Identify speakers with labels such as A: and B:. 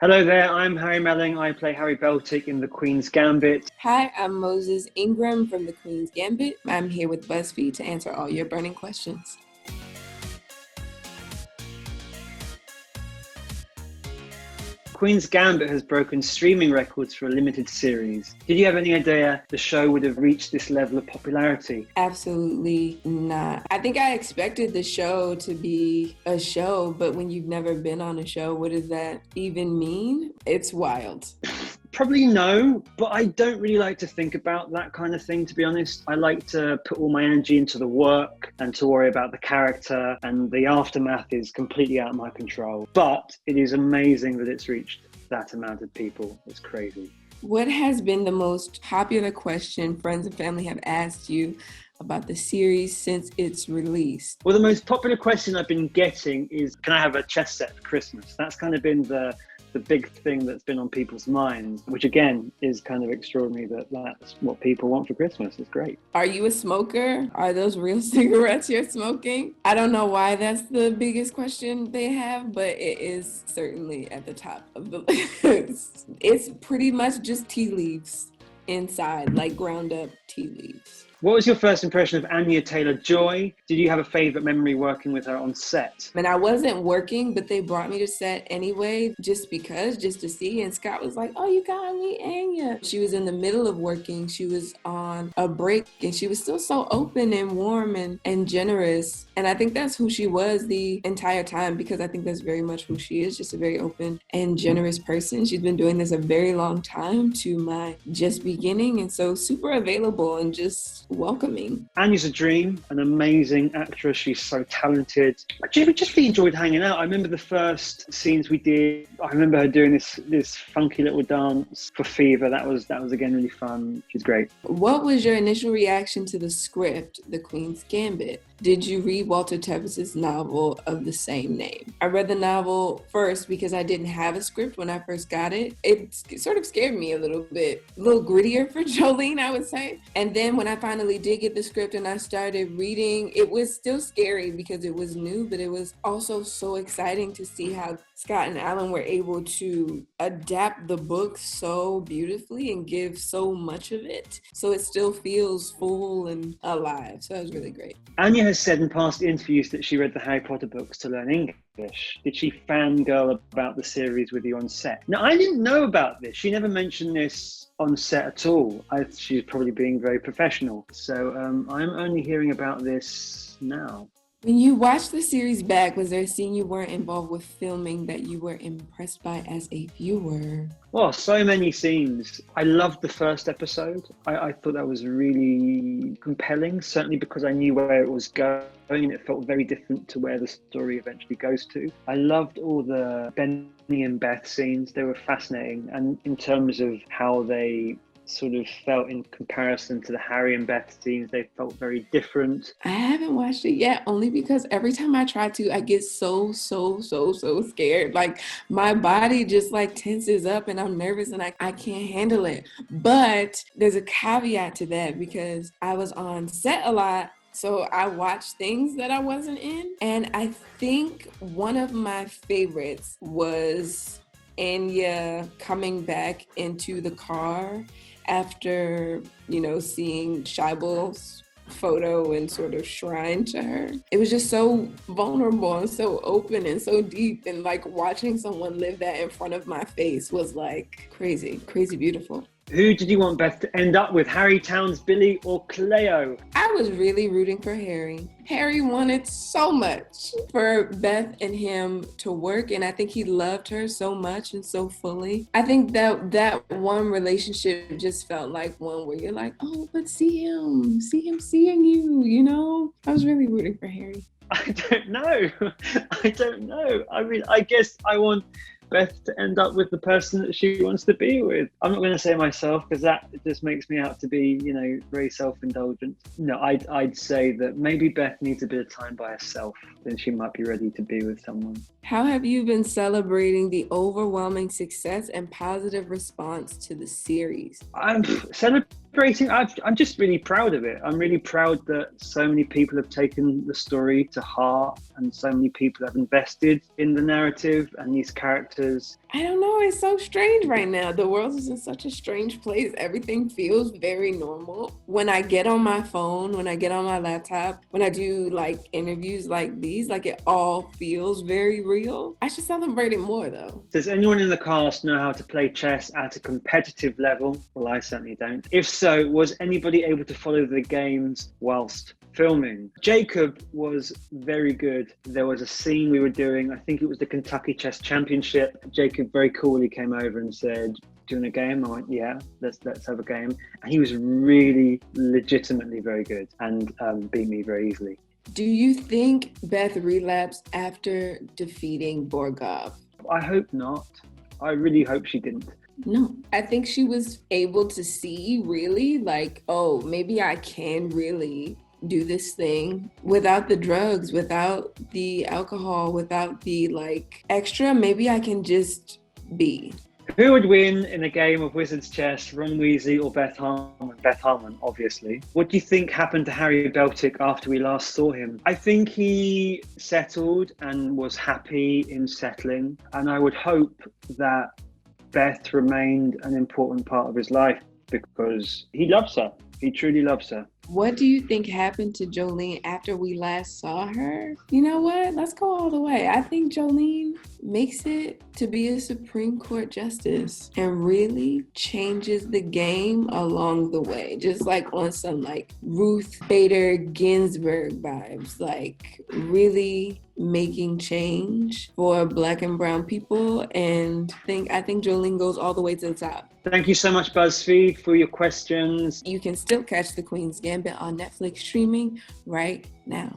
A: Hello there, I'm Harry Melling. I play Harry Beltic in The Queen's Gambit.
B: Hi, I'm Moses Ingram from The Queen's Gambit. I'm here with BuzzFeed to answer all your burning questions.
A: Queen's Gambit has broken streaming records for a limited series. Did you have any idea the show would have reached this level of popularity?
B: Absolutely not. I think I expected the show to be a show, but when you've never been on a show, what does that even mean? It's wild.
A: Probably no, but I don't really like to think about that kind of thing, to be honest. I like to put all my energy into the work and to worry about the character, and the aftermath is completely out of my control. But it is amazing that it's reached that amount of people. It's crazy.
B: What has been the most popular question friends and family have asked you about the series since its release?
A: Well, the most popular question I've been getting is, can I have a chess set for Christmas? That's kind of been the big thing that's been on people's minds, which again is kind of extraordinary that that's what people want for Christmas. It's great.
B: Are you a smoker? Are those real cigarettes you're smoking? I don't know why that's the biggest question they have, but it is certainly at the top of the list. It's pretty much just tea leaves inside, like ground up tea leaves.
A: What was your first impression of Anya TaylorJoy? Did you have a favorite memory working with her on set?
B: And I wasn't working, but they brought me to set anyway, just to see. And Scott was like, oh, you got me, Anya. She was in the middle of working. She was on a break and she was still so open and warm and generous. And I think that's who she was the entire time, because I think that's very much who she is, just a very open and generous person. She's been doing this a very long time to my just beginning. And so super available and just welcoming.
A: Anya's a dream, an amazing actress. She's so talented. I just really enjoyed hanging out. I remember the first scenes we did. I remember her doing this funky little dance for Fever. That was again really fun. She's great.
B: What was your initial reaction to the script, The Queen's Gambit? Did you read Walter Tevis's novel of the same name? I read the novel first because I didn't have a script when I first got it. It sort of scared me a little bit, a little grittier for Jolene, I would say. And then when I finally did get the script and I started reading, it was still scary because it was new, but it was also so exciting to see how Scott and Alan were able to adapt the book so beautifully and give so much of it, so it still feels full and alive. So that was really great.
A: Anya has said in past interviews that she read the Harry Potter books to learn English. Did she fangirl about the series with you on set? Now, I didn't know about this. She never mentioned this on set at all. She's probably being very professional. So I'm only hearing about this now.
B: When you watched the series back, was there a scene you weren't involved with filming that you were impressed by as a viewer?
A: Well, so many scenes. I loved the first episode. I thought that was really compelling, certainly because I knew where it was going and it felt very different to where the story eventually goes to. I loved all the Benny and Beth scenes. They were fascinating. And in terms of how they sort of felt in comparison to the Harry and Beth scenes, they felt very different.
B: I haven't watched it yet, only because every time I try to, I get so scared. Like my body just like tenses up and I'm nervous and I can't handle it. But there's a caveat to that because I was on set a lot. So I watched things that I wasn't in. And I think one of my favorites was Anya coming back into the car after, seeing Scheibel's photo and sort of shrine to her. It was just so vulnerable and so open and so deep, and like watching someone live that in front of my face was like crazy beautiful.
A: Who did you want Beth to end up with, Harry Towns, Billy, or Cleo?
B: I was really rooting for Harry. Harry wanted so much for Beth and him to work, and I think he loved her so much and so fully. I think that one relationship just felt like one where you're like, oh, but see him seeing you, I was really rooting for Harry.
A: I don't know. I mean, I guess I want Beth to end up with the person that she wants to be with. I'm not going to say myself because that just makes me out to be, very self-indulgent. No, I'd say that maybe Beth needs a bit of time by herself, then she might be ready to be with someone.
B: How have you been celebrating the overwhelming success and positive response to the series?
A: I'm celebrating. I'm just really proud of it. I'm really proud that so many people have taken the story to heart and so many people have invested in the narrative and these characters.
B: I don't know. It's so strange right now. The world is in such a strange place. Everything feels very normal. When I get on my phone, when I get on my laptop, when I do like interviews like these, like it all feels very real. I should celebrate it more though.
A: Does anyone in the cast know how to play chess at a competitive level? Well, I certainly don't. If so, was anybody able to follow the games whilst filming? Jacob was very good. There was a scene we were doing, I think it was the Kentucky Chess Championship. Jacob very coolly came over and said, "Doing a game?" I went, "Yeah, let's have a game." And he was really legitimately very good and beat me very easily.
B: Do you think Beth relapsed after defeating Borgov?
A: I hope not. I really hope she didn't.
B: No, I think she was able to see really like, oh, maybe I can really do this thing without the drugs, without the alcohol, without the like extra. Maybe I can just be.
A: Who would win in a game of Wizard's Chess, Ron Weasley or Beth Harmon? Beth Harmon, obviously. What do you think happened to Harry Beltic after we last saw him? I think he settled and was happy in settling, and I would hope that Beth remained an important part of his life because he loves her. He truly loves her.
B: What do you think happened to Jolene after we last saw her? You know what? Let's go all the way. I think Jolene makes it to be a Supreme Court justice and really changes the game along the way. Just like on some like Ruth Bader Ginsburg vibes, like really making change for Black and brown people. And I think Jolene goes all the way to the top.
A: Thank you so much, BuzzFeed, for your questions.
B: You can still catch The Queen's Gambit on Netflix streaming right now.